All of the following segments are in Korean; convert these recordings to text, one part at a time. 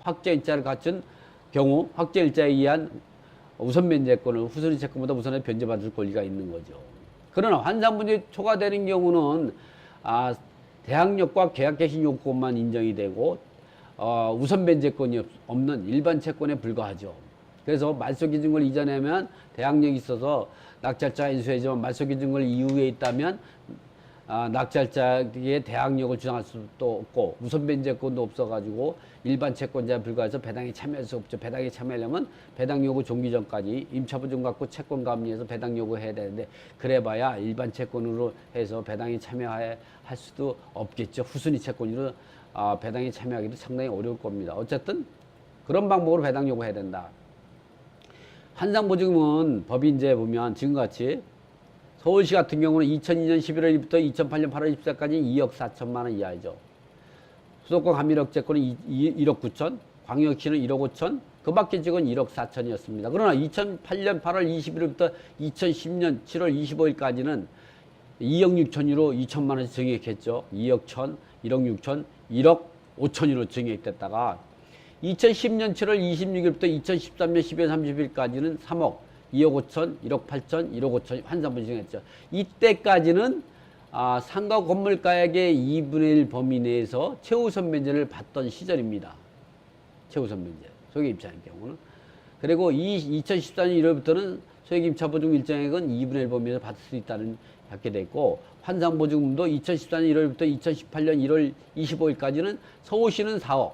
확정일자를 갖춘 경우 확정일자에 의한 우선 면제권을 후순위 채권보다 우선에 변제받을 권리가 있는 거죠. 그러나 환산분이 초과되는 경우는 대항력과 계약개시 요건만 인정이 되고 우선 변제권이 없는 일반 채권에 불과하죠. 그래서 말소기준을 이전하면 대항력이 있어서 낙찰자가 인수해지만 말소기준을 이후에 있다면 낙찰자에게 대항력을 주장할 수도 없고 우선 변제권도 없어가지고 일반 채권자에 불과해서 배당에 참여할 수 없죠. 배당에 참여하려면 배당 요구 종기 전까지 임차보증 갖고 채권 감리해서 배당 요구해야 되는데 그래봐야 일반 채권으로 해서 배당에 참여할 수도 없겠죠. 후순위 채권으로 배당에 참여하기도 상당히 어려울 겁니다. 어쨌든 그런 방법으로 배당 요구해야 된다. 환상보증은 법인제 보면 지금같이 서울시 같은 경우는 2002년 11월 1일부터 2008년 8월 24일까지 2억 4천만 원 이하이죠. 수도권 감밀업채권은 1억 9천, 광역시는 1억 5천, 그 밖의 지역은 1억 4천이었습니다. 그러나 2008년 8월 21일부터 2010년 7월 25일까지는 2억 6천유로 2천만 원씩 증액했죠. 2억 1천, 1억 6천, 1억 5천유로 증액됐다가 2010년 7월 26일부터 2013년 12월 30일까지는 3억, 2억 5천, 1억 8천, 1억 5천 환산보증했죠. 이때까지는 상가 건물가액의 2분의 1 범위 내에서 최우선 면제를 받던 시절입니다. 최우선 면제. 소액 임차인 경우는. 그리고 2014년 1월부터는 소액 임차 보증 일정액은 2분의 1 범위에서 받을 수 있다는 받게 됐고 환상보증금도 2014년 1월부터 2018년 1월 25일까지는 서울시는 4억,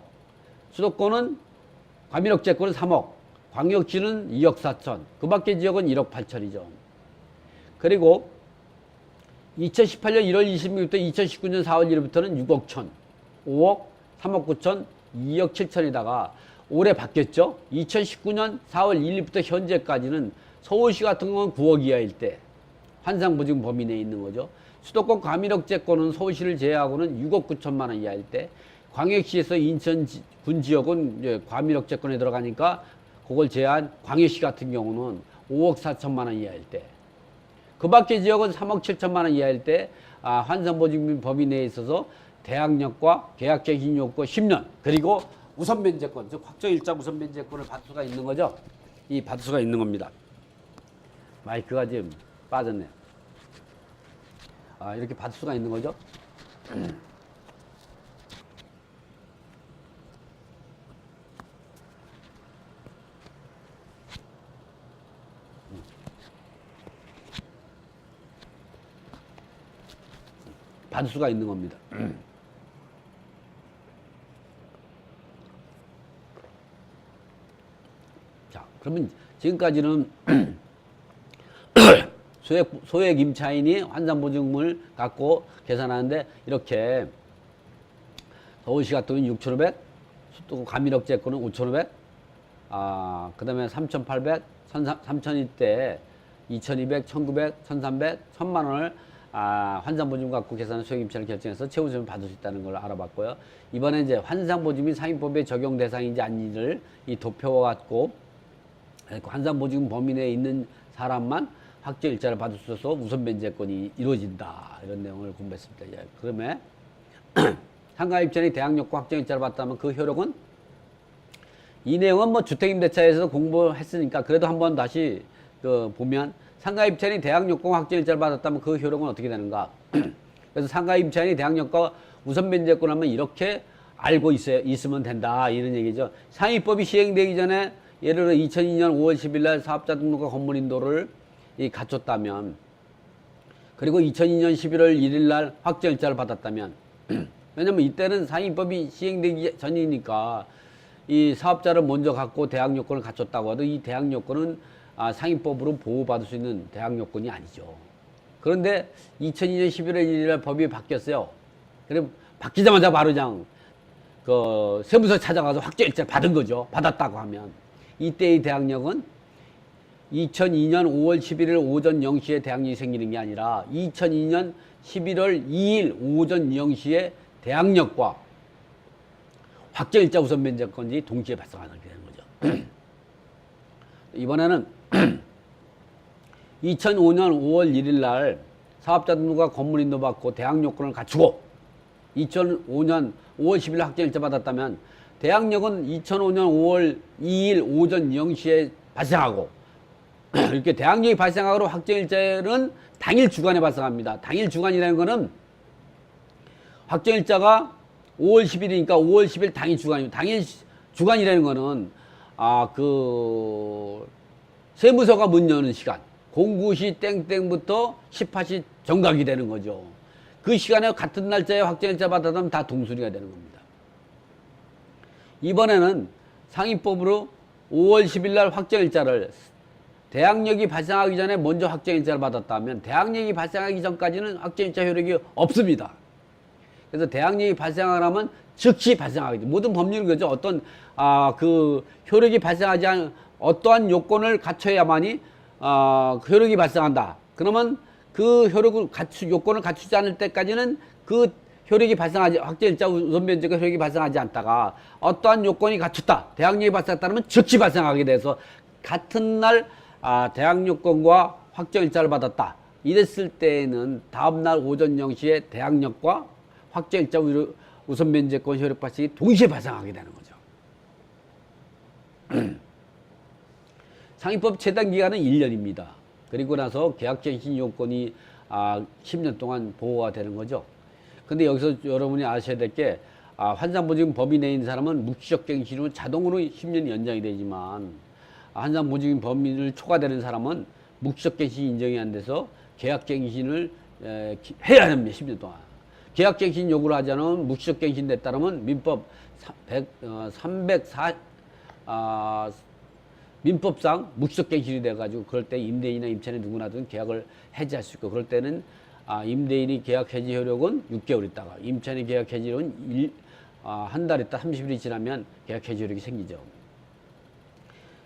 수도권은 과밀업채권은 3억, 광역시는 2억 4천, 그 밖의 지역은 1억 8천이죠. 그리고 2018년 1월 26일부터 2019년 4월 1일부터는 6억 천, 5억, 3억 9천, 2억 7천에다가 올해 바뀌었죠. 2019년 4월 1일부터 현재까지는 서울시 같은 경우는 9억 이하일 때 환상보증 범위 내에 있는 거죠. 수도권 과밀업채권은 서울시를 제외하고는 6억 9천만 원 이하일 때 광역시에서 인천군 지역은 과밀업채권에 들어가니까 그걸 제한 광역시 같은 경우는 5억 4천만 원 이하일 때, 그 밖의 지역은 3억 7천만 원 이하일 때 환산보증 범위 내에 있어서 대항력과 계약갱신 요건 10년 그리고 우선 변제권, 즉 확정일자 우선 변제권을 받을 수가 있는 거죠. 이 받을 수가 있는 겁니다. 마이크가 지금 빠졌네요. 이렇게 받을 수가 있는 거죠. 받을 수가 있는 겁니다. 자, 그러면 지금까지는 소액 임차인이 환산보증금을 갖고 계산하는데 이렇게 서울시 같은 경우는 6,500, 또 감밀업채권은 5,500, 그 다음에 3,800, 3,000일 때 2,200, 1,900, 1,300, 1,000만 원을 환산보증금 갖고 계산한 소액임차를 결정해서 최우선을 받을 수 있다는 걸 알아봤고요. 이번에 이제 환산보증금이 상임법에 적용 대상인지 아닌지를 이 도표와 같고 환산보증금 범위 내에 있는 사람만 확정일자를 받을 수 있어서 우선 변제권이 이루어진다. 이런 내용을 공부했습니다. 그러면 상가입자인이 대항력과 확정일자를 받았다면 그 효력은 이 내용은 뭐 주택임대차에서 공부했으니까 그래도 한번 다시 보면 상가입차인이 대항력과 확정일자를 받았다면 그 효력은 어떻게 되는가? 그래서 상가입차인이 대항력과 우선 변제권을 하면 이렇게 알고 있으면 된다. 이런 얘기죠. 상위법이 시행되기 전에 예를 들어 2002년 5월 10일 날 사업자 등록과 건물 인도를 갖췄다면 그리고 2002년 11월 1일 날 확정일자를 받았다면 왜냐면 이때는 상위법이 시행되기 전이니까 이 사업자를 먼저 갖고 대항요건을 갖췄다고 해도 이 대항요건은 상위법으로 보호받을 수 있는 대항요건이 아니죠. 그런데 2002년 11월 1일 날 법이 바뀌었어요. 그래 바뀌자마자 바로 그냥 세무서 찾아가서 확정일자를 받은 거죠. 받았다고 하면 이때의 대항력은 2002년 5월 11일 오전 0시에 대항력이 생기는 게 아니라 2002년 11월 2일 오전 0시에 대항력과 확정일자 우선 변제권이 동시에 발생하게 되는 거죠. 이번에는 2005년 5월 1일 날 사업자 등록과 건물 인도 받고 대항요건을 갖추고 2005년 5월 10일 확정일자 받았다면 대항력은 2005년 5월 2일 오전 0시에 발생하고 이렇게 대항력이 발생하고 확정일자는 당일 주간에 발생합니다. 당일 주간이라는 거는 확정일자가 5월 10일이니까 5월 10일 당일 주간입니다. 당일 주간이라는 거는 세무서가 문 여는 시간 09시 땡땡부터 18시 정각이 되는 거죠. 그 시간에 같은 날짜에 확정일자 받아들면 다 동순위가 되는 겁니다. 이번에는 상위법으로 5월 10일 날 확정일자를 대항력이 발생하기 전에 먼저 확정일자를 받았다면 대항력이 발생하기 전까지는 확정일자 효력이 없습니다. 그래서 대항력이 발생하려면 즉시 발생하게 돼. 모든 법률은 그죠. 어떤 그 효력이 발생하지 않은 어떠한 요건을 갖춰야만이 효력이 발생한다. 그러면 그 요건을 갖추지 않을 때까지는 그 효력이 발생하지 확정일자 우선 변제가 효력이 발생하지 않다가 어떠한 요건이 갖췄다. 대항력이 발생했다면 즉시 발생하게 돼서 같은 날 대항력권과 확정일자를 받았다. 이랬을 때에는 다음날 오전 0시에 대항력과 확정일자 우선 면제권 효력 발생이 동시에 발생하게 되는 거죠. 상위법 최단 기간은 1년입니다. 그리고 나서 계약갱신 요건이 10년 동안 보호가 되는 거죠. 근데 여기서 여러분이 아셔야 될 게 환산보증금 범위 내에 있는 사람은 묵시적 갱신으로 자동으로 10년이 연장이 되지만 환산보증금 범위를 초과되는 사람은 묵시적 갱신이 인정이 안 돼서 계약갱신을 해야 합니다. 10년 동안. 계약갱신 요구를 하지 않으면 묵시적 갱신 됐다면 민법 민법상 묵시적 갱신이 돼가지고 그럴 때 임대인이나 임차인이 누구나든 계약을 해지할 수 있고 그럴 때는 임대인이 계약 해지 효력은 6개월 있다가 임차인이 계약 해지는 한 달 있다 30일이 지나면 계약 해지 효력이 생기죠.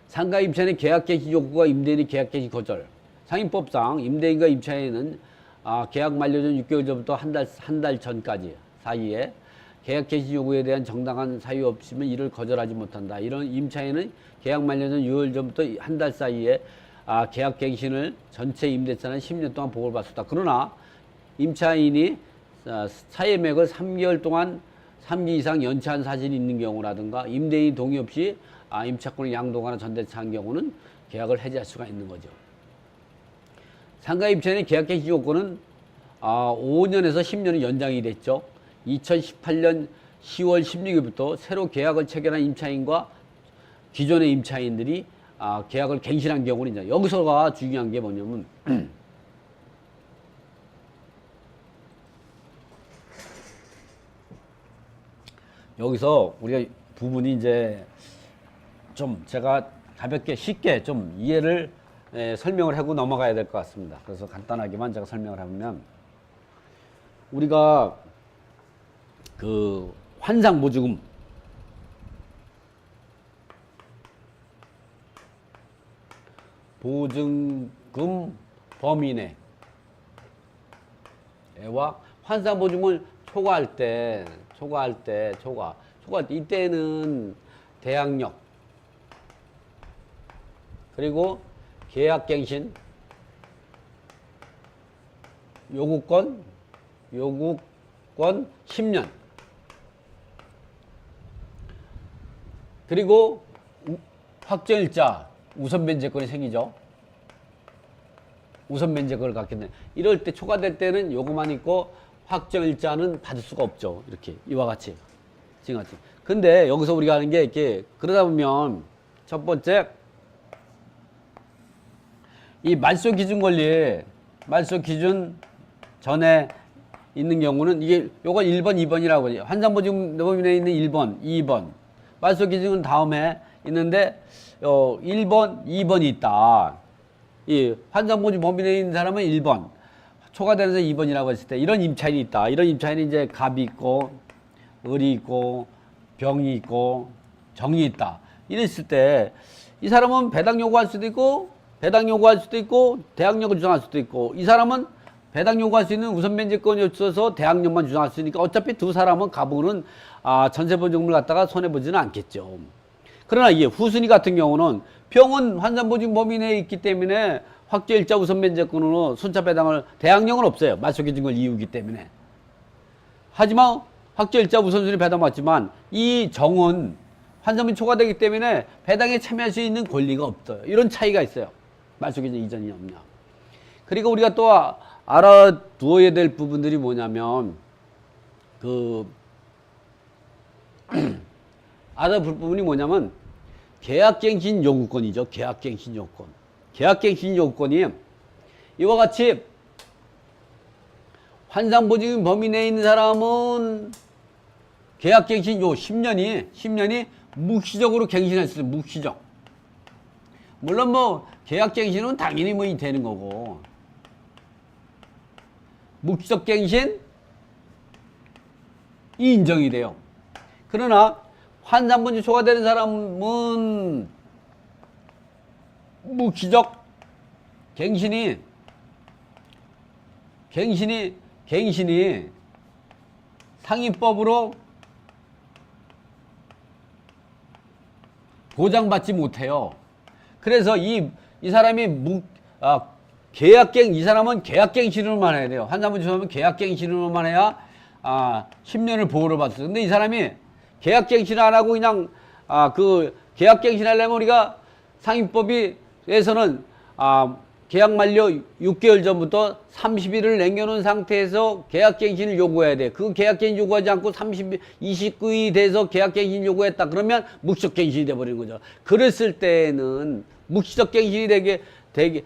상가 임차인의 계약 개시 요구가 임대인의 계약 개시 거절. 상임법상 임대인과 임차인은 계약 만료 전 6개월 전부터 한 달 전까지 사이에 계약 개시 요구에 대한 정당한 사유 없으면 이를 거절하지 못한다. 이런 임차인은 계약 만료 전 6개월 전부터 한 달 사이에 계약 갱신을 전체 임대차는 10년 동안 보호를 받았다. 그러나 임차인이 사예맥을 3개월 동안 3기 이상 연체한 사실이 있는 경우라든가 임대인 동의 없이 임차권을 양도하거나 전대차한 경우는 계약을 해지할 수가 있는 거죠. 상가 임차인의 계약 개시 요건은 5년에서 10년이 연장이 됐죠. 2018년 10월 16일부터 새로 계약을 체결한 임차인과 기존의 임차인들이 계약을 갱신한 경우는 이제 여기서가 중요한 게 뭐냐면 여기서 우리가 부분이 이제 좀 제가 가볍게 쉽게 좀 이해를 설명을 하고 넘어가야 될 것 같습니다. 그래서 간단하게만 제가 설명을 하면 우리가 그 환상보증금 보증금 범위 내와 환상보증금을 초과할 때 이때는 대항력 그리고 계약갱신 요구권 10년 그리고 확정일자 우선변제권이 생기죠. 우선변제권을 갖게 되는 이럴 때 초과될 때는 요거만 있고 확정일자는 받을 수가 없죠. 이렇게 이와 같이 지금 같이. 근데 여기서 우리가 하는 게 이렇게 그러다 보면 첫 번째 이 말소 기준 권리 말소 기준 전에 있는 경우는 이게 요건 1번 2번이라고 해요. 환산보증금 범위 내에 있는 1번 2번 말소 기준은 다음에 있는데 1번 2번이 있다. 이 환산보증금 범위 내에 있는 사람은 1번 초과되면서 2번이라고 했을 때 이런 임차인이 있다. 이런 임차인이 이제 갑이 있고 을이 있고 병이 있고 정이 있다. 이랬을 때 이 사람은 배당 요구할 수도 있고 배당 요구할 수도 있고 대항력을 주장할 수도 있고 이 사람은 배당 요구할 수 있는 우선변제권이 없어서 대항력만 주장할 수 있으니까 어차피 두 사람은 가부는 전세보증금을 갖다가 손해보지는 않겠죠. 그러나 이게 후순위 같은 경우는 병은 환산보증금 범위 내에 있기 때문에 확정일자 우선변제권으로 순차배당을 대항력은 없어요. 말소기준걸 이유이기 때문에. 하지만 확정일자 우선순위 배당받지만 이 정은 환산분이 초과되기 때문에 배당에 참여할 수 있는 권리가 없어요. 이런 차이가 있어요. 말소기준 이전이 없냐. 그리고 우리가 또 알아두어야 될 부분들이 뭐냐면 알아볼 부분이 뭐냐면 계약갱신 요구권이죠. 계약갱신 요구권. 계약갱신 요구권이 이와 같이 환상보증 범위 내에 있는 사람은 계약갱신 요 10년이 묵시적으로 갱신할 수 있어요. 묵시적. 물론 뭐 계약갱신은 당연히 뭐 되는 거고 묵시적 갱신 이 인정이 돼요. 그러나 환산분이 초과되는 사람은 묵시적 갱신이 상위법으로 보장받지 못해요. 그래서 이 사람이 이 사람은 계약갱신으로만 해야 돼요. 환산분이 초과하면 계약갱신으로만 해야 10년을 보호를 받았어요. 근데 이 사람이 계약갱신 안 하고 그냥 계약갱신 하려면 우리가 상위법에서는 계약 만료 6개월 전부터 30일을 남겨놓은 상태에서 계약갱신을 요구해야 돼. 그 계약갱신 요구하지 않고 29일 돼서 계약갱신 요구했다. 그러면 묵시적갱신이 돼버리는 거죠. 그랬을 때는 묵시적갱신이 되게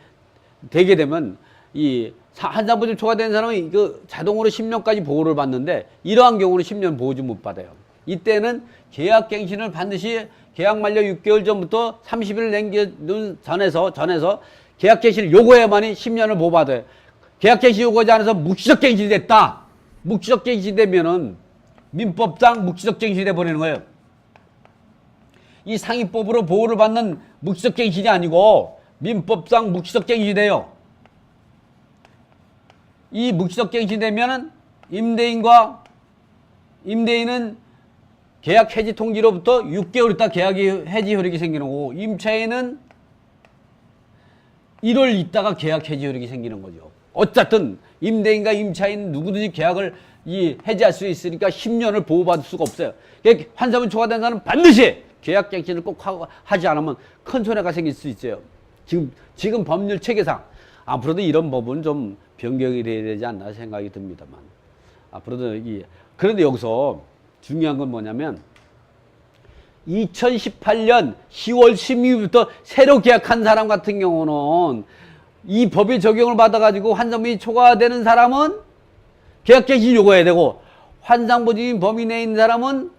되면 이 환산보증 초과된 사람은 자동으로 10년까지 보호를 받는데 이러한 경우는 10년 보호를 못 받아요. 이때는 계약갱신을 반드시 계약 만료 6개월 전부터 30일을 남겨놓은 전에서 계약갱신을 요구해야만이 10년을 보호받아요. 계약갱신 요구하지 않아서 묵시적갱신이 됐다. 묵시적갱신이 되면은 민법상 묵시적갱신이 돼버리는 거예요. 이 상위법으로 보호를 받는 묵시적갱신이 아니고 민법상 묵시적갱신이 돼요. 이 묵시적갱신이 되면은 임대인은 계약 해지 통지로부터 6개월 있다 계약이 해지 효력이 생기는 거고 임차인은 1월 있다가 계약 해지 효력이 생기는 거죠. 어쨌든 임대인과 임차인 누구든지 계약을 해지할 수 있으니까 10년을 보호받을 수가 없어요. 환산분 초과된 사람은 반드시 계약갱신을 꼭 하지 않으면 큰 손해가 생길 수 있어요. 지금 법률 체계상 앞으로도 이런 법은 좀 변경이 돼야 되지 않나 생각이 듭니다만 앞으로도 그런데 여기서 중요한 건 뭐냐면 2018년 10월 12일부터 새로 계약한 사람 같은 경우는 이 법의 적용을 받아가지고 환산분이 초과되는 사람은 계약갱신 요구해야 되고 환상보증인 범위 내에 있는 사람은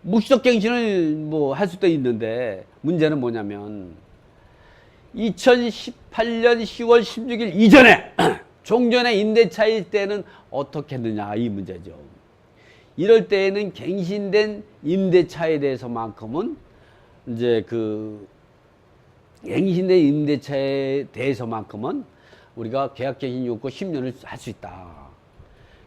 묵시적갱신을 할 수도 있는데 문제는 뭐냐면 2018년 10월 16일 이전에 종전의 임대차일 때는 어떻게 했느냐 이 문제죠. 이럴 때에는 갱신된 임대차에 대해서만큼은 갱신된 임대차에 대해서만큼은 우리가 계약갱신 요구 10년을 할 수 있다.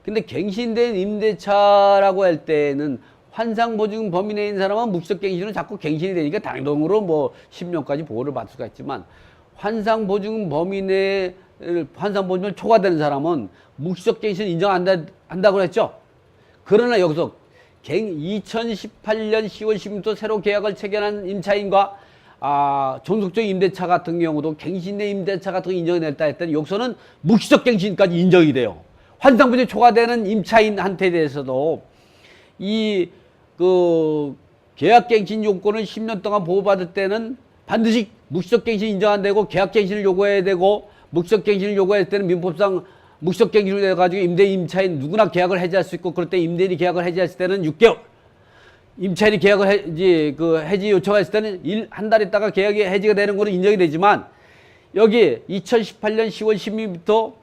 근데 갱신된 임대차라고 할 때는 환상보증 범위 내에 있는 사람은 묵시적갱신은 자꾸 갱신이 되니까 당동으로 10년까지 보호를 받을 수가 있지만 환상보증 범위 내에 환상보증을 초과되는 사람은 묵시적갱신 인정 안 한다고 했죠. 그러나 여기서 2018년 10월 10일부터 새로 계약을 체결한 임차인과 종속적 임대차 같은 경우도 갱신된 임대차 같은 거 인정이 됐다 했더니 여기서는 묵시적갱신까지 인정이 돼요. 환상보증이 초과되는 임차인한테 대해서도 계약갱신 요건을 10년 동안 보호받을 때는 반드시 묵시적갱신 인정 안 되고 계약갱신을 요구해야 되고 묵시적갱신을 요구할 때는 민법상 묵시적갱신으로 돼가지고 임차인 누구나 계약을 해지할 수 있고 그럴 때 임대인이 계약을 해지했을 때는 6개월 임차인이 계약을 해지 요청했을 때는 한 달 있다가 계약이 해지가 되는 거는 인정이 되지만 여기 2018년 10월 10일부터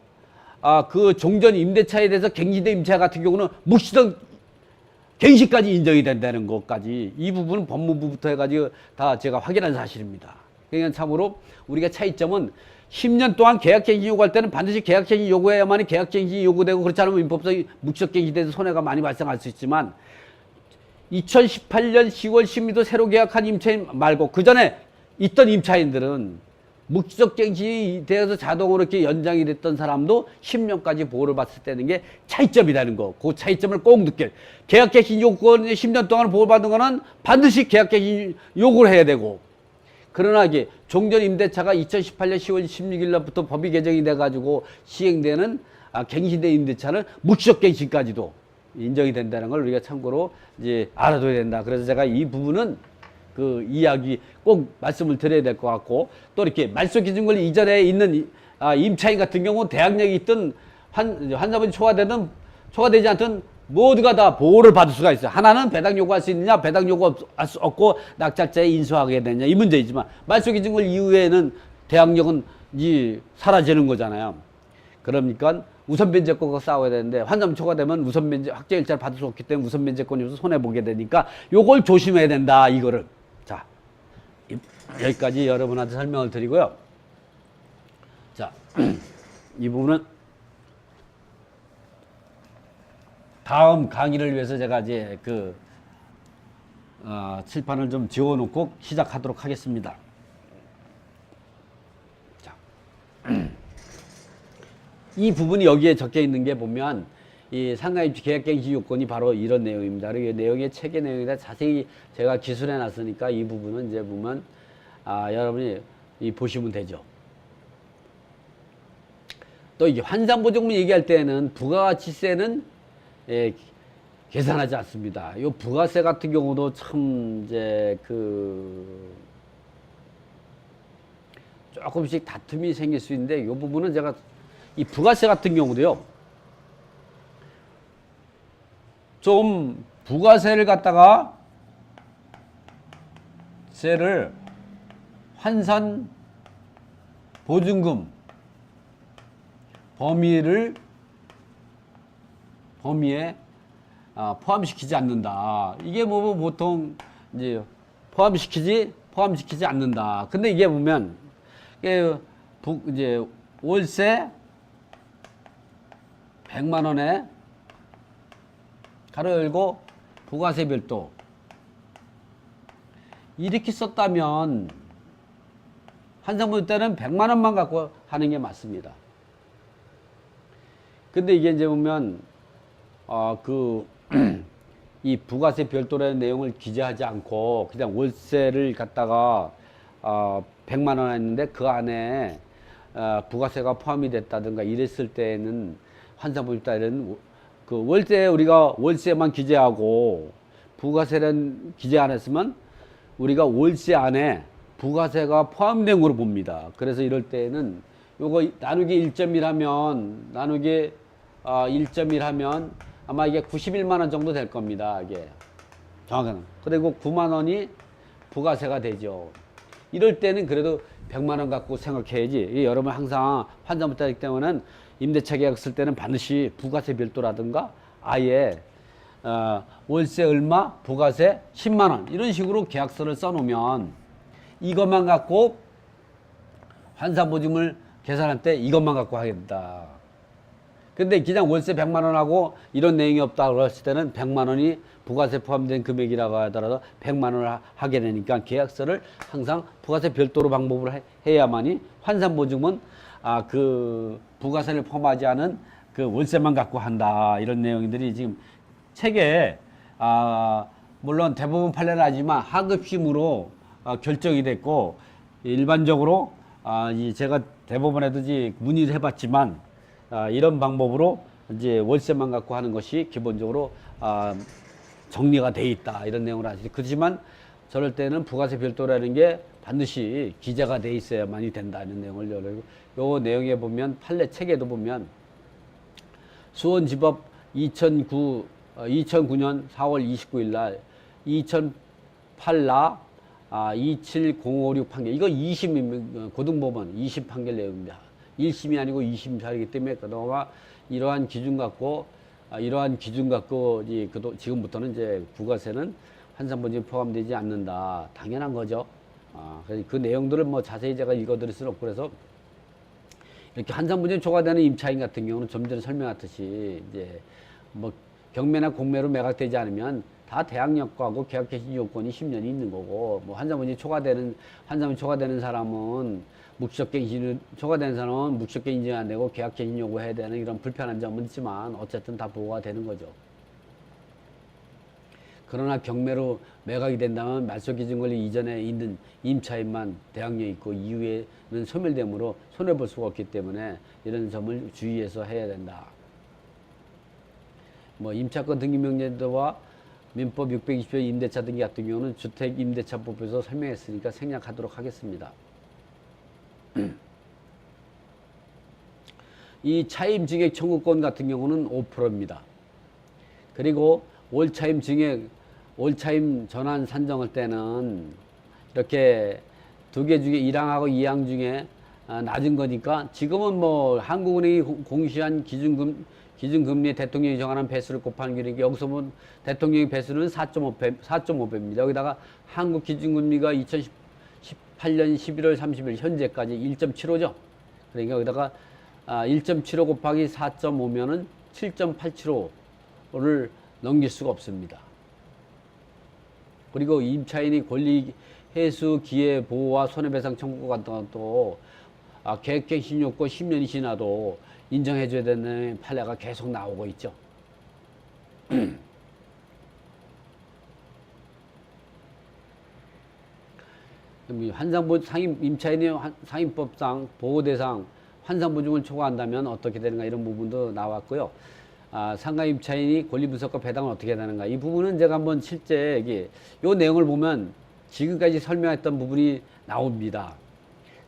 그 종전 임대차에 대해서 갱신된 임차 같은 경우는 묵시적 갱신까지 인정이 된다는 것까지 이 부분은 법무부부터 해가지고 다 제가 확인한 사실입니다. 그러니까 참으로 우리가 차이점은 10년 동안 계약갱신 요구할 때는 반드시 계약갱신 요구해야만이 계약갱신이 요구되고 그렇지 않으면 민법상 묵시적갱신이 돼서 손해가 많이 발생할 수 있지만 2018년 10월 10일도 새로 계약한 임차인 말고 그 전에 있던 임차인들은 묵시적갱신이 되어서 자동으로 이렇게 연장이 됐던 사람도 10년까지 보호를 받을 때는 게 차이점이라는 거. 그 차이점을 꼭 느껴요. 계약갱신 요건이 10년 동안 보호받은 거는 반드시 계약갱신 요구를 해야 되고. 그러나 이게 종전 임대차가 2018년 10월 16일 날부터 법이 개정이 돼가지고 시행되는 갱신된 임대차는 묵시적 갱신까지도 인정이 된다는 걸 우리가 참고로 이제 알아둬야 된다. 그래서 제가 이 부분은 그 이야기 꼭 말씀을 드려야 될 것 같고, 또 이렇게 말소 기준권리 이전에 있는 임차인 같은 경우 대항력이 있든 환자분이 초과되지 않든 모두가 다 보호를 받을 수가 있어요. 하나는 배당 요구할 수 있느냐, 배당 요구할 수 없고 낙찰자에 인수하게 되느냐 이 문제이지만, 말소 기준권리 이후에는 대항력은 사라지는 거잖아요. 그러니까 우선 변제권과 싸워야 되는데, 환자분 초과되면 우선 변제 확정 일자를 받을 수 없기 때문에 우선 변제권이 없어서 손해 보게 되니까 요걸 조심해야 된다, 이거를. 자, 여기까지 여러분한테 설명을 드리고요. 자, 이 부분은 다음 강의를 위해서 제가 이제 칠판을 좀 지워놓고 시작하도록 하겠습니다. 자, 이 부분이 여기에 적혀 있는 게 보면 이 상가입지 계약갱신 요건이 바로 이런 내용입니다. 그리고 이 내용의 체계 내용이다 자세히 제가 기술해 놨으니까 이 부분은 이제 보면 여러분이 보시면 되죠. 또 이게 환산보증금 얘기할 때는 부가가치세는 계산하지 않습니다. 이 부가세 같은 경우도 참 이제 조금씩 다툼이 생길 수 있는데, 이 부분은 제가 이 부가세 같은 경우도요, 좀 부가세를 갖다가 세를 환산 보증금 범위에 포함시키지 않는다. 이게 뭐 보통 이제 포함시키지 않는다. 근데 이게 보면 이제 월세 100만 원에 가로 열고 부가세 별도 이렇게 썼다면 환산보증 때는 100만 원만 갖고 하는 게 맞습니다. 근데 이게 이제 보면 이 부가세 별도라는 내용을 기재하지 않고 그냥 월세를 갖다가 100만 원 했는데 그 안에 부가세가 포함이 됐다든가 이랬을 때는 환산보증 때는 그 월세 우리가 월세만 기재하고 부가세는 기재 안 했으면 우리가 월세 안에 부가세가 포함된 걸로 봅니다. 그래서 이럴 때는 요거 나누기 1.1하면 아마 이게 91만 원 정도 될 겁니다. 이게 정확하게. 그리고 9만 원이 부가세가 되죠. 이럴 때는 그래도 100만 원 갖고 생각해야지. 여러분 항상 환자부터 하기 때문에 임대차 계약 쓸 때는 반드시 부가세 별도라든가 아예 월세 얼마, 부가세 10만 원 이런 식으로 계약서를 써놓으면 이것만 갖고 환산보증을 계산할 때 이것만 갖고 하겠다. 근데 그냥 월세 100만 원하고 이런 내용이 없다 그랬을 때는 100만 원이 부가세 포함된 금액이라고 하더라도 100만 원을 하게 되니까 계약서를 항상 부가세 별도로 방법을 해야만이 환산보증은 그 부가세를 포함하지 않은 그 월세만 갖고 한다. 이런 내용들이 지금 책에 물론 대부분 판례는 아니지만 하급심으로 결정이 됐고 일반적으로 제가 대법원에도 문의를 해봤지만 이런 방법으로 이제 월세만 갖고 하는 것이 기본적으로 정리가 돼 있다 이런 내용을 하시죠. 그렇지만 저럴 때는 부가세 별도라는 게 반드시 기재가 돼 있어야만이 된다는 내용을 열고 요 내용에 보면 판례 책에도 보면 수원지법 2009년 4월 29일 날 2008라 27056 판결 이거 2심 고등법원 2심 판결 내용입니다. 1심이 아니고 2심 사례이기 때문에 그동안 이러한 기준 갖고 지금부터는 이제 부가세는 환산보증에 포함되지 않는다. 당연한 거죠. 그래서 그 내용들을 뭐 자세히 제가 읽어드릴 수는 없고 그래서 이렇게 환산보증에 초과되는 임차인 같은 경우는 좀 전에 설명했듯이 이제 뭐 경매나 공매로 매각되지 않으면 다 대항력과하고 계약개시 요건이 10년이 있는 거고, 뭐 환자분이 초과되는 사람은 초과되는 사람은 묵시적게 인증 안 되고 계약개시 요구해야 되는 이런 불편한 점은 있지만 어쨌든 다 보호가 되는 거죠. 그러나 경매로 매각이 된다면 말소기준권리 이전에 있는 임차인만 대항력이 있고 이후에는 소멸되므로 손해볼 수가 없기 때문에 이런 점을 주의해서 해야 된다. 뭐 임차권 등기명령제도와 민법 620조 임대차 등기 같은 경우는 주택임대차법에서 설명했으니까 생략하도록 하겠습니다. 이 차임 증액 청구권 같은 경우는 5%입니다. 그리고 올차임 전환 산정할 때는 이렇게 두 개 중에 1항하고 2항 중에 낮은 거니까 지금은 뭐 한국은행이 공시한 기준금리 대통령이 정하는 배수를 곱하는 기준이니까 여기서 보면 대통령의 배수는 4.5배입니다. 여기다가 한국 기준금리가 2018년 11월 30일 현재까지 1.75죠. 그러니까 여기다가 1.75 곱하기 4.5면은 7.875를 넘길 수가 없습니다. 그리고 임차인이 권리 해수 기회 보호와 손해배상 청구 같은 것도 계획갱신 요건 10년이 지나도 인정해줘야 되는 판례가 계속 나오고 있죠. 임차인이 상임법상 보호대상 환상보증을 초과한다면 어떻게 되는가 이런 부분도 나왔고요. 상가 임차인이 권리분석과 배당은 어떻게 되는가 이 부분은 제가 한번 실제 이 내용을 보면 지금까지 설명했던 부분이 나옵니다.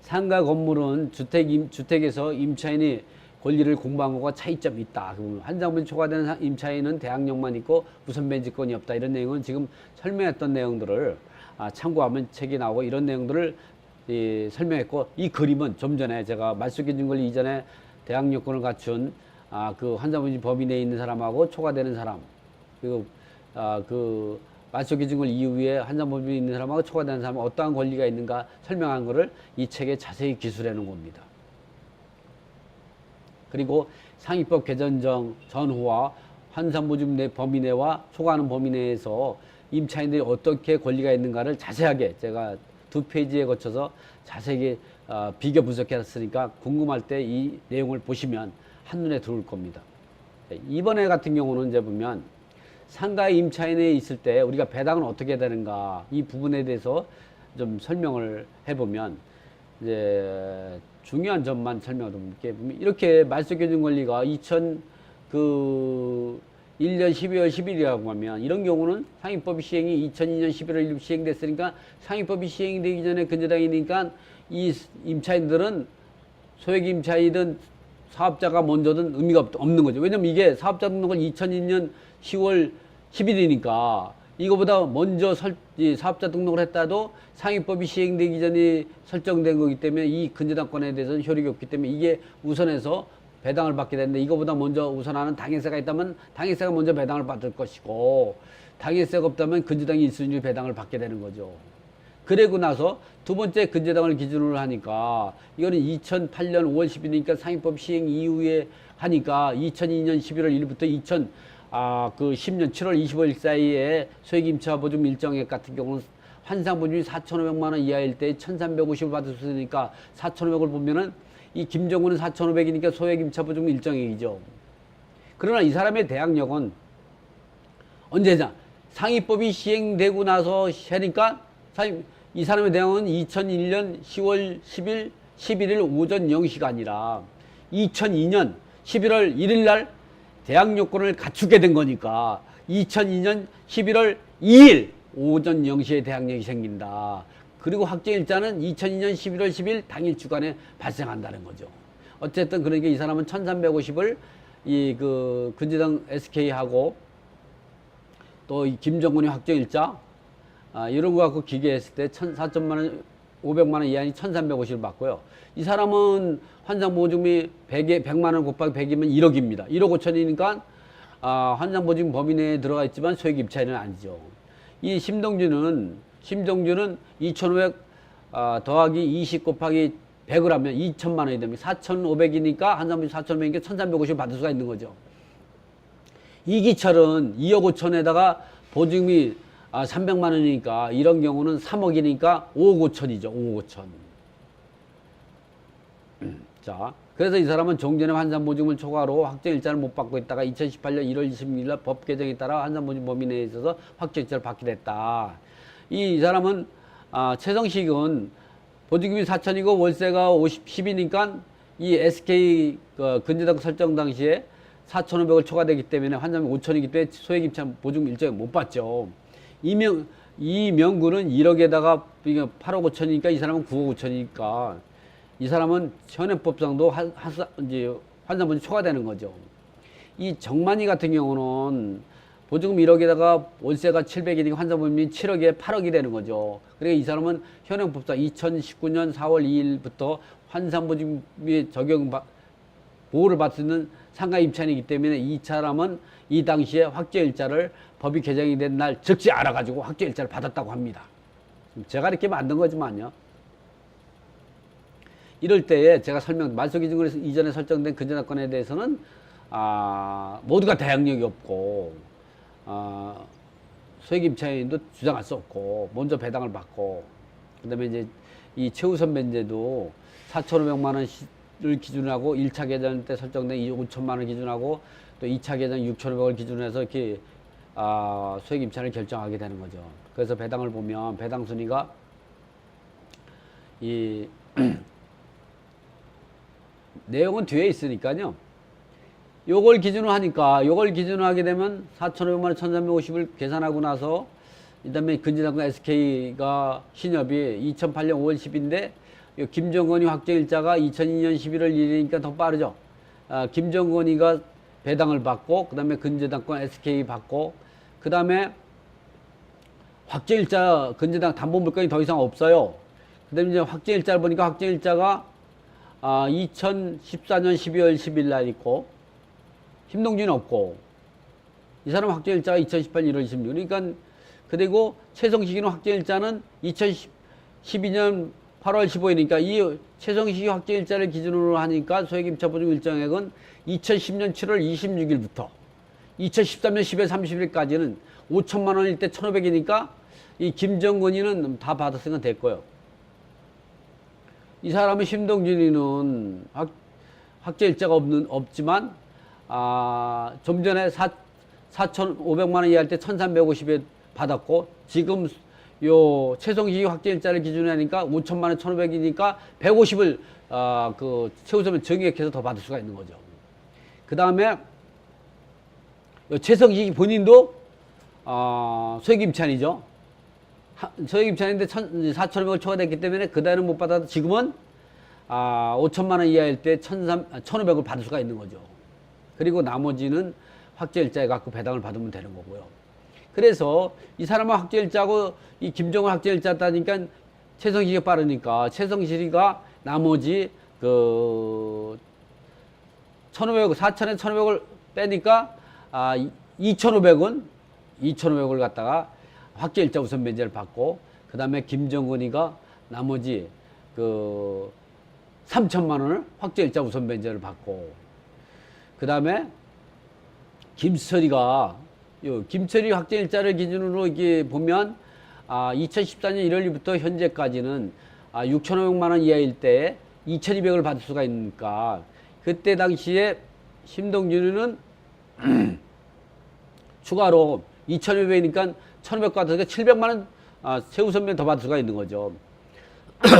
상가 건물은 주택에서 임차인이 권리를 공부한 것과 차이점이 있다. 환상보증 초과되는 임차인은 대항력만 있고 우선변제권이 없다. 이런 내용은 지금 설명했던 내용들을 참고하면 책이 나오고 이런 내용들을 설명했고, 이 그림은 좀 전에 제가 말소기준권리 이전에 대항력권을 갖춘 그 환상보증 법인 내에 있는 사람하고 초과되는 사람, 그리고 그 말소기준권리 이후에 환상보증이 있는 사람하고 초과되는 사람은 어떠한 권리가 있는가 설명한 것을 이 책에 자세히 기술해 놓은 겁니다. 그리고 상위법 개정 전후와 환상보증 내 범위 내와 초과하는 범위 내에서 임차인들이 어떻게 권리가 있는가를 자세하게 제가 2페이지에 거쳐서 자세히 비교 분석했으니까 궁금할 때 이 내용을 보시면 한눈에 들어올 겁니다. 이번에 같은 경우는 이제 보면 상가 임차인에 있을 때 우리가 배당은 어떻게 되는가 이 부분에 대해서 좀 설명을 해보면 이제 중요한 점만 설명을 드릴게요. 이렇게 말소기준권리가 2001년 12월 10일이라고 하면 이런 경우는 상위법이 시행이 2002년 11월 1일 시행됐으니까 상위법이 시행되기 전에 근저당이니까 이 임차인들은 소액 임차인이든 사업자가 먼저든 의미가 없는 거죠. 왜냐면 이게 사업자 등록을 2002년 10월 10일이니까 이거보다 먼저 사업자 등록을 했다도 상위법이 시행되기 전에 설정된 거기 때문에 이 근저당권에 대해서는 효력이 없기 때문에 이게 우선해서 배당을 받게 되는데, 이거보다 먼저 우선하는 당해세가 있다면 당해세가 먼저 배당을 받을 것이고, 당해세가 없다면 근저당이 1순위 배당을 받게 되는 거죠. 그리고 나서 두 번째 근저당을 기준으로 하니까 이거는 2008년 5월 10일이니까 상위법 시행 이후에 하니까 2002년 11월 1일부터 10년 7월 25일 사이에 소액임차 보증 일정액 같은 경우는 환상보증이 4,500만 원 이하일 때 1,350을 받을 수 있으니까 4,500을 보면은 이 김정우는 4,500이니까 소액임차 보증 일정액이죠. 그러나 이 사람의 대항력은 언제냐? 상위법이 시행되고 나서 하니까 이 사람의 대항은 2001년 10월 11일 오전 0시가 아니라 2002년 11월 1일 날 대항력권을 갖추게 된 거니까 2002년 11월 2일 오전 0시에 대항력이 생긴다. 그리고 확정일자는 2002년 11월 10일 당일 주간에 발생한다는 거죠. 어쨌든 그러니까 이 사람은 1350을 근저당 SK하고 또 이 김정근이 확정일자 이런 거 갖고 기계했을 때 4천만 원, 500만 원 이하니 1350을 받고요. 이 사람은 환상보증이 100만 원 곱하기 100이면 1억입니다. 1억 5천이니까 환상보증 범위 내에 들어가 있지만 소액임차인은 아니죠. 이 심정주는 2,500 더하기 20 곱하기 100을 하면 2천만 원이 됩니다. 4,500이니까 환상보증 4,500이니까 1,350을 받을 수가 있는 거죠. 이기철은 2억 5천에다가 보증금이 300만 원이니까 이런 경우는 3억이니까 5억 5천이죠. 5억 5천. 자, 그래서 이 사람은 종전에 환산보증금을 초과로 확정일자를 못 받고 있다가 2018년 1월 26일 날 법 개정에 따라 환산보증금 범위 내에 있어서 확정일자를 받게 됐다. 이 사람은 최성식은 보증금이 4천이고 월세가 10이니까 이 SK 근저당 설정 당시에 4,500을 초과되기 때문에 환산비 5천이기 때문에 소액임차 보증금 일정을 못 받죠. 이 명구는 1억에다가 8억 5천이니까 이 사람은 9억 5천이니까 이 사람은 현행법상도 이제 환산보증 초과되는 거죠. 이 정만이 같은 경우는 보증금 1억에다가 월세가 700이니까 환산보증금이 7억에 8억이 되는 거죠. 그러니까 이 사람은 현행법상 2019년 4월 2일부터 환산보증금이 보호를 받는 상가임차인이기 때문에 이 사람은 이 당시에 확정일자를 법이 개정이 된 날 즉시 알아가지고 확정일자를 받았다고 합니다. 제가 이렇게 만든 거지만요. 이럴 때에 제가 말소기준으로 이전에 설정된 근저당권에 대해서는 모두가 대항력이 없고 소액임차인도 주장할 수 없고 먼저 배당을 받고 그다음에 이제 이 최우선 변제도 4,500만 원을 기준으로 하고 1차 계정 때 설정된 5천만 원 기준하고 또 2차 계정 6,500을 기준으로 해서 이렇게 소액임차를 결정하게 되는 거죠. 그래서 배당을 보면 배당 순위가 이 내용은 뒤에 있으니까요. 요걸 기준으로 하니까 요걸 기준으로 하게 되면 4,500만 원 1,350을 계산하고 나서 그다음에 근저당권 SK가 신협이 2008년 5월 10일인데 김정건이 확정일자가 2002년 11월 1일이니까 더 빠르죠. 김정건이가 배당을 받고 그다음에 근저당권 SK 받고 그다음에 확정일자 근저당 담보물건이 더 이상 없어요. 그다음에 이제 확정일자를 보니까 확정일자가 2014년 12월 10일 날 있고 힘동준이 없고 이 사람 확정일자가 2018년 1월 26일 그러니까 그리고 최성식이는 확정일자는 2012년 8월 15일이니까 이 최성식이 확정일자를 기준으로 하니까 소액임차 보증 일정액은 2010년 7월 26일부터 2013년 10월 30일까지는 5천만 원일 때 1,500이니까 이 김정근이는 다 받았으니까 됐고요. 이 사람은 심동준이는 확정일자가 없지만 좀 전에 4,500만 원 이하일 때 1,350에 받았고 지금 요 최성식이 확정일자를 기준으로 하니까 5천만 원 1,500이니까 150을 그 최우선을 정액해서 더 받을 수가 있는 거죠. 그 다음에 최성식이 본인도 소액임차인이죠. 소액임차인인데 4,500을 초과됐기 때문에 그다음에는 못 받아도 지금은 5천만 원 이하일 때 1,500을 받을 수가 있는 거죠. 그리고 나머지는 확정일자에 갖고 배당을 받으면 되는 거고요. 그래서 이 사람은 확정일자고 이 김정은 확정일자다니까 최성식이 빠르니까 최성식이가 나머지 그 1,500, 4천에 1,500을 빼니까 2,500을 갖다가 확정일자 우선 변제를 받고 그 다음에 김정근이가 나머지 그 3천만 원을 확정일자 우선 변제를 받고 그 다음에 김철이가 김철이 확정일자를 기준으로 이게 보면 2014년 1월 1일부터 현재까지는 6,500만 원 이하일 때 2,200을 받을 수가 있으니까 그때 당시에 심동준이는 추가로 2,200이니까 1,500 받으니까 700만 원 최우선면 더 받을 수가 있는 거죠.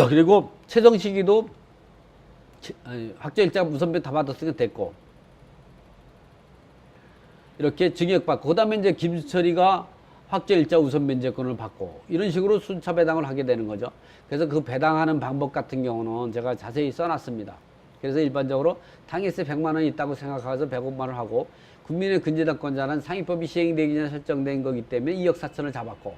그리고 최성식이도 확정일자 우선면 다 받았으니까 됐고 이렇게 증액받고 그 다음에 이제 김철이가 확정일자 우선 면제권을 받고 이런 식으로 순차 배당을 하게 되는 거죠. 그래서 그 배당하는 방법 같은 경우는 제가 자세히 써놨습니다. 그래서 일반적으로 당일세 100만 원이 있다고 생각해서 105만 원 하고 국민의 근저당권자는 상위법이 시행되기 전에 설정된 거기 때문에 2억 4천을 잡았고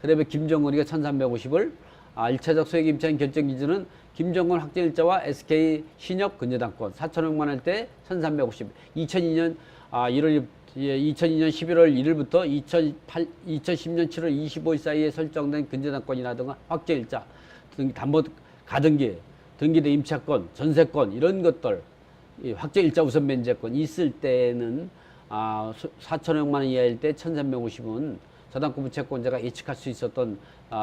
그 다음에 김정근이가 1,350을 1차적 소액임차인 결정 기준은 김정근 확정일자와 SK 신협 근저당권 4,500만 원일 때 1,350 2002년 2002년 11월 1일부터 2010년 7월 25일 사이에 설정된 근저당권이라든가 확정일자, 담보 가등기, 등기대 임차권, 전세권 이런 것들 확정일자 우선 면제권 있을 때는 4,500만 원 이하일 때 1,350은 저당권부 채권자가 예측할 수 있었던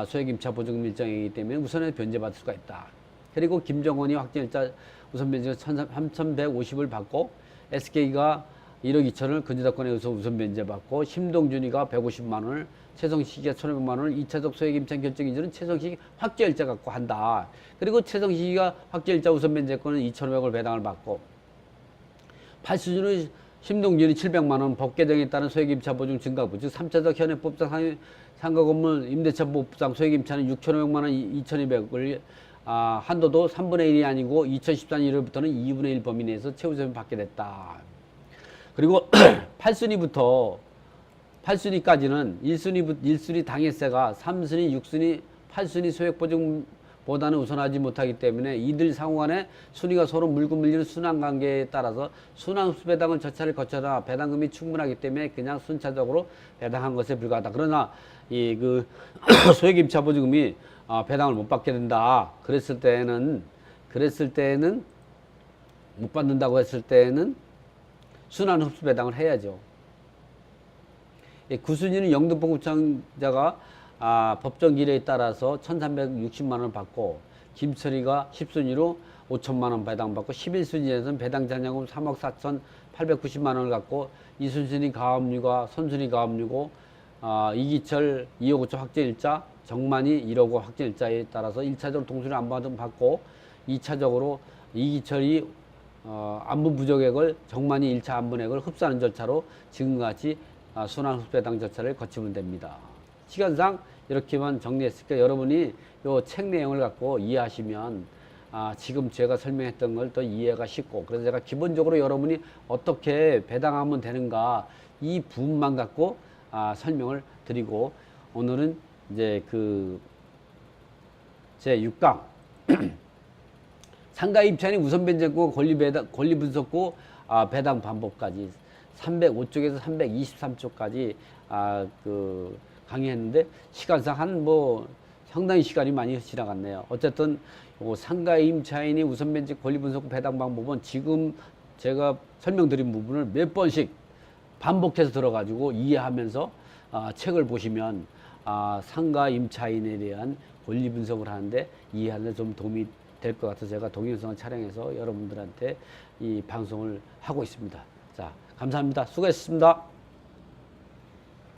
소액임차 보증금 일정이기 때문에 우선에 변제받을 수가 있다. 그리고 김정원이 확정일자 우선 변제가 3,150을 받고 SK가 1억 2천을 근저당권에 의해서 우선 변제받고 심동준이가 150만 원을 최성식이가 1,500만 원을 2차적 소액임차 결정인지는 최성식이 확정일자 갖고 한다. 그리고 최성식이가 확정일자 우선 변제권은 2,500을 배당을 받고 팔수준의 심동준이 700만 원 법 개정에 따른 소액임차 보증 증가부 즉 3차적 현행법상 상가건물 임대차 보상 소액임차는 6,500만 원 2,200을 한도도 3분의 1이 아니고 2014년 1월부터는 2분의 1 범위 내에서 최우선 받게 됐다. 그리고 8순위까지는 1순위 당해세가 3순위, 6순위, 8순위 소액보증보다는 우선하지 못하기 때문에 이들 상호간에 순위가 서로 물고 물리는 순환관계에 따라서 순환흡수배당을 절차를 거쳐라 배당금이 충분하기 때문에 그냥 순차적으로 배당한 것에 불과하다. 그러나 소액임차 보증금이 배당을 못 받게 된다. 그랬을 때는 못 받는다고 했을 때는 순환 흡수 배당을 해야죠. 9순위는 영등포구청자가 법정 기례에 따라서 1,360만 원을 받고 김철이가 10순위로 5천만 원 배당받고 11순위에서는 배당 잔여금 3억 4,890만 원을 갖고 이순순위 가압류가 선순위 가압류고 이기철 2억 5천 확정일자 정만이 1억 5 확정일자에 따라서 1차적으로 동순위 안부는 받고 2차적으로 이기철이 안분 부족액을 정만이 1차 안분액을 흡수하는 절차로 지금과 같이 순환 흡수 배당 절차를 거치면 됩니다. 시간상 이렇게만 정리했으니까 여러분이 요 책 내용을 갖고 이해하시면 지금 제가 설명했던 걸 더 이해가 쉽고 그래서 제가 기본적으로 여러분이 어떻게 배당하면 되는가 이 부분만 갖고 설명을 드리고 오늘은 이제 제 6강 상가 입찰이 우선 변제권 권리 분석구 배당 방법까지 305쪽에서 323쪽까지 강의했는데 시간상 상당히 시간이 많이 지나갔네요. 어쨌든 상가 임차인이 우선 변제 권리 분석구 배당 방법은 지금 제가 설명드린 부분을 몇 번씩 반복해서 들어가지고 이해하면서 책을 보시면 상가 임차인에 대한 권리 분석을 하는데 이해하는 데 좀 도움이 될 것 같아서 제가 동영상을 촬영해서 여러분들한테 이 방송을 하고 있습니다. 자, 감사합니다. 수고했습니다.